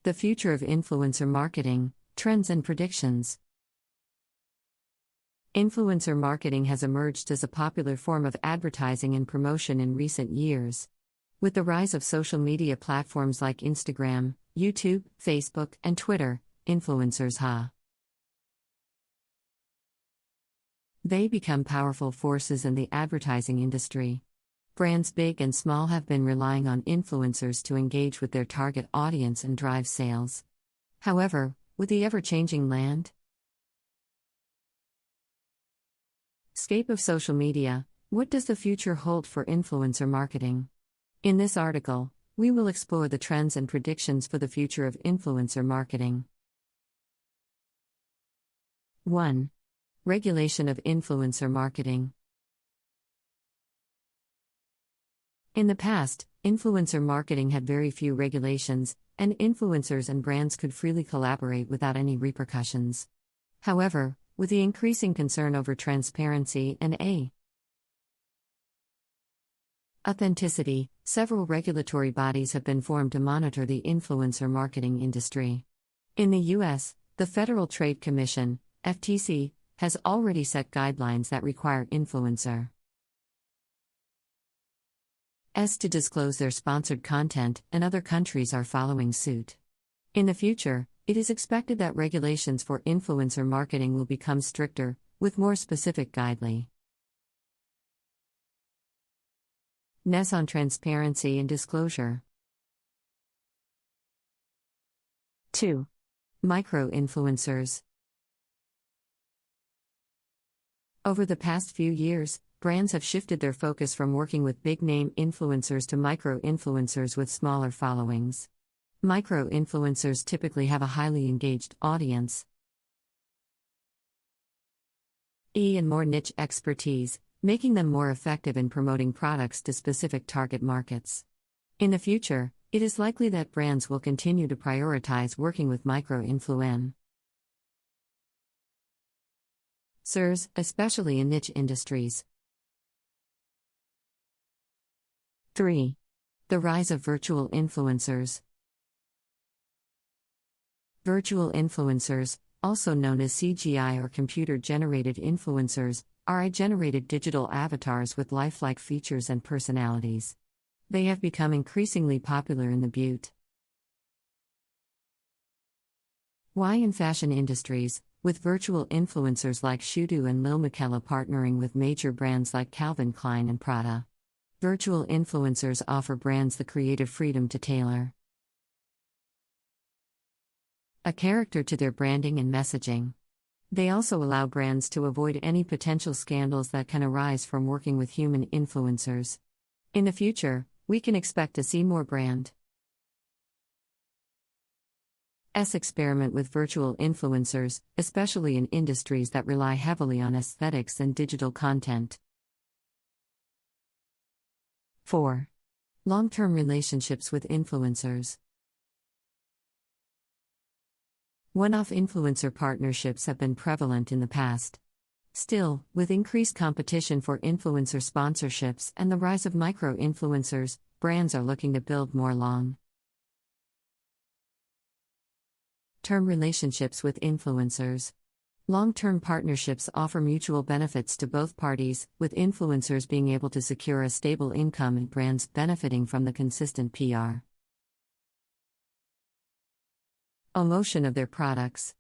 The future of influencer marketing, trends and predictions. Influencer marketing has emerged as a popular form of advertising and promotion in recent years. With the rise of social media platforms like Instagram, YouTube, Facebook, and Twitter, influencers they become powerful forces in the advertising industry. Brands big and small have been relying on influencers to engage with their target audience and drive sales. However, with the ever-changing landscape of social media, what does the future hold for influencer marketing? In this article, we will explore the trends and predictions for the future of influencer marketing. 1. Regulation of influencer marketing. In the past, influencer marketing had very few regulations, and influencers and brands could freely collaborate without any repercussions. However, with the increasing concern over transparency and authenticity, several regulatory bodies have been formed to monitor the influencer marketing industry. In the U.S., the Federal Trade Commission, FTC, has already set guidelines that require influencers to disclose their sponsored content, and other countries are following suit. In the future, it is expected that regulations for influencer marketing will become stricter, with more specific guidelines on transparency and disclosure. 2. Micro-influencers. Over the past few years, brands have shifted their focus from working with big-name influencers to micro-influencers with smaller followings. Micro-influencers typically have a highly engaged audience and more niche expertise, making them more effective in promoting products to specific target markets. In the future, it is likely that brands will continue to prioritize working with micro-influencers, especially in niche industries. 3. The rise of virtual influencers. Virtual influencers, also known as CGI or computer-generated influencers, are AI-generated digital avatars with lifelike features and personalities. They have become increasingly popular in the beauty and fashion industries, with virtual influencers like Shudu and Lil Miquela partnering with major brands like Calvin Klein and Prada. Virtual influencers offer brands the creative freedom to tailor a character to their branding and messaging. They also allow brands to avoid any potential scandals that can arise from working with human influencers. In the future, we can expect to see more brands experiment with virtual influencers, especially in industries that rely heavily on aesthetics and digital content. 4. Long-term relationships with influencers. One-off influencer partnerships have been prevalent in the past. Still, with increased competition for influencer sponsorships and the rise of micro-influencers, brands are looking to build more long-term relationships with influencers. Long-term partnerships offer mutual benefits to both parties, with influencers being able to secure a stable income and brands benefiting from the consistent PR promotion of their products.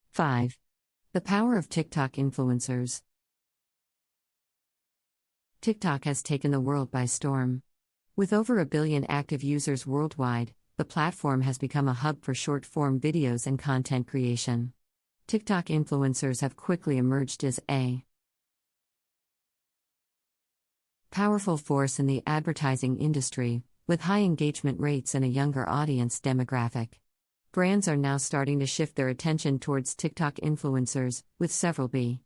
5. The power of TikTok influencers. TikTok has taken the world by storm. With over 1 billion active users worldwide, the platform has become a hub for short-form videos and content creation. TikTok influencers have quickly emerged as a powerful force in the advertising industry, with high engagement rates and a younger audience demographic. Brands are now starting to shift their attention towards TikTok influencers, with several big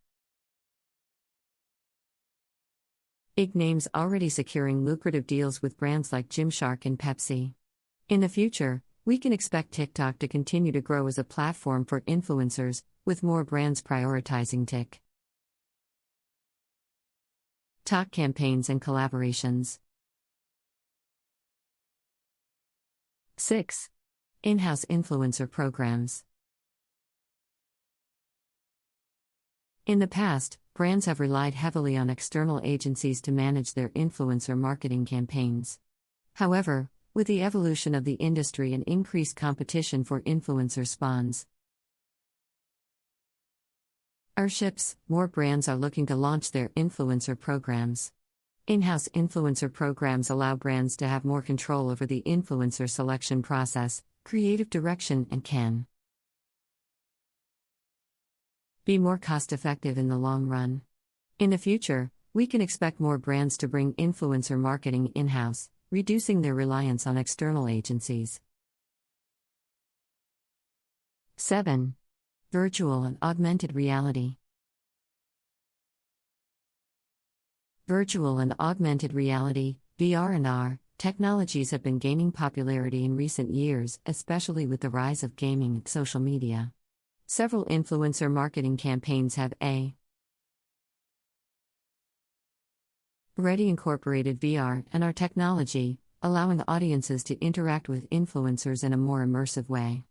names already securing lucrative deals with brands like Gymshark and Pepsi. In the future, we can expect TikTok to continue to grow as a platform for influencers, with more brands prioritizing TikTok campaigns and collaborations. 6. In-house influencer programs. In the past, brands have relied heavily on external agencies to manage their influencer marketing campaigns. However, with the evolution of the industry and increased competition for influencer spawns, more brands are looking to launch their influencer programs. In-house influencer programs allow brands to have more control over the influencer selection process, creative direction, and can be more cost-effective in the long run. In the future, we can expect more brands to bring influencer marketing in-house, reducing their reliance on external agencies. 7. Virtual and augmented reality. Virtual and augmented reality, VR and AR, technologies have been gaining popularity in recent years, especially with the rise of gaming and social media. Several influencer marketing campaigns have already incorporated VR and AR technology, allowing audiences to interact with influencers in a more immersive way.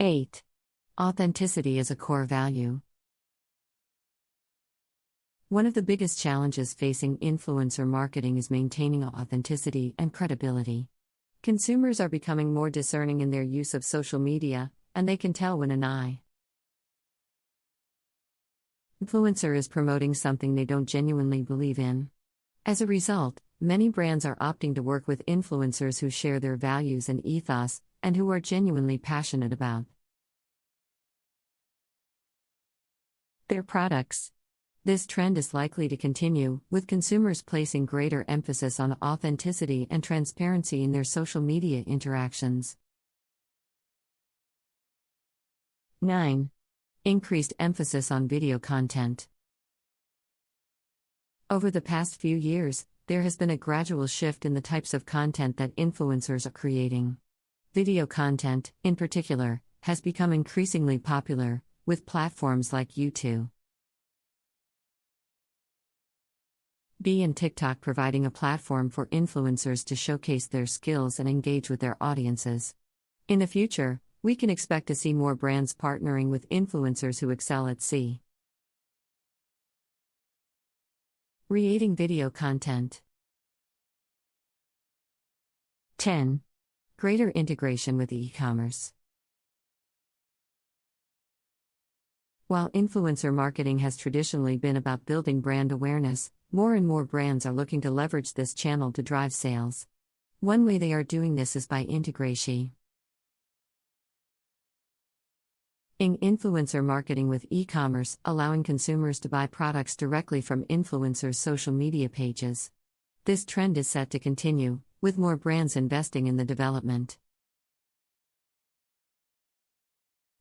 8. Authenticity is a core value. One of the biggest challenges facing influencer marketing is maintaining authenticity and credibility. Consumers are becoming more discerning in their use of social media, and they can tell when an influencer is promoting something they don't genuinely believe in. As a result, many brands are opting to work with influencers who share their values and ethos, and who are genuinely passionate about their products. This trend is likely to continue, with consumers placing greater emphasis on authenticity and transparency in their social media interactions. 9. Increased emphasis on video content. Over the past few years, there has been a gradual shift in the types of content that influencers are creating. Video content, in particular, has become increasingly popular, with platforms like YouTube and TikTok providing a platform for influencers to showcase their skills and engage with their audiences. In the future, we can expect to see more brands partnering with influencers who excel at creating video content. 10. Greater integration with e-commerce. While influencer marketing has traditionally been about building brand awareness, more and more brands are looking to leverage this channel to drive sales. One way they are doing this is by integrating influencer marketing with e-commerce, allowing consumers to buy products directly from influencers' social media pages. This trend is set to continue, with more brands investing in the development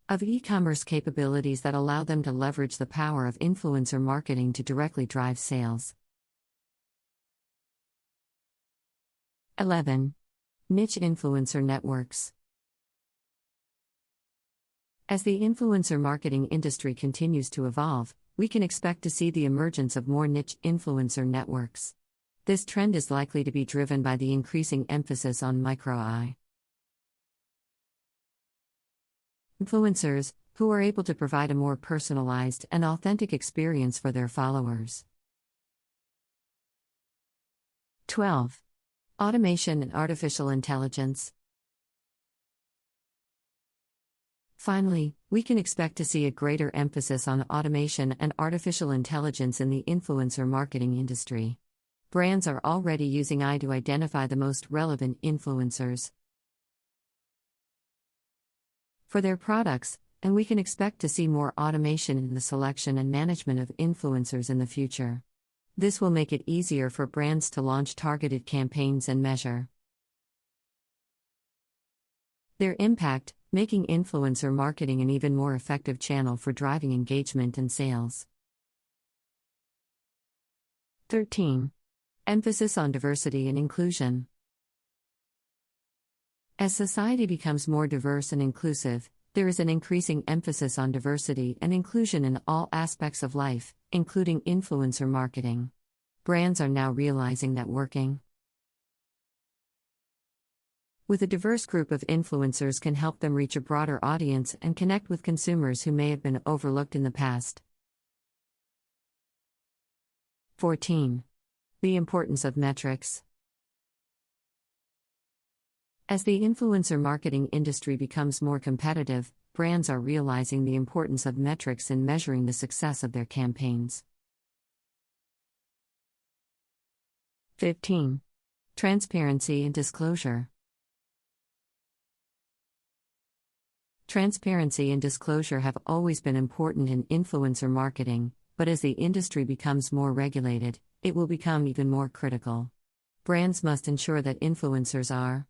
of e-commerce capabilities that allow them to leverage the power of influencer marketing to directly drive sales. 11. Niche influencer networks. As the influencer marketing industry continues to evolve, we can expect to see the emergence of more niche influencer networks. This trend is likely to be driven by the increasing emphasis on micro-influencers, who are able to provide a more personalized and authentic experience for their followers. 12. Automation and artificial intelligence. Finally, we can expect to see a greater emphasis on automation and artificial intelligence in the influencer marketing industry. Brands are already using AI to identify the most relevant influencers for their products, and we can expect to see more automation in the selection and management of influencers in the future. This will make it easier for brands to launch targeted campaigns and measure their impact, making influencer marketing an even more effective channel for driving engagement and sales. 13. Emphasis on diversity and inclusion. As society becomes more diverse and inclusive, there is an increasing emphasis on diversity and inclusion in all aspects of life, including influencer marketing. Brands are now realizing that working with a diverse group of influencers can help them reach a broader audience and connect with consumers who may have been overlooked in the past. 14. The importance of metrics. As the influencer marketing industry becomes more competitive, brands are realizing the importance of metrics in measuring the success of their campaigns. 15. Transparency and disclosure. Transparency and disclosure have always been important in influencer marketing, but as the industry becomes more regulated, it will become even more critical. Brands must ensure that influencers are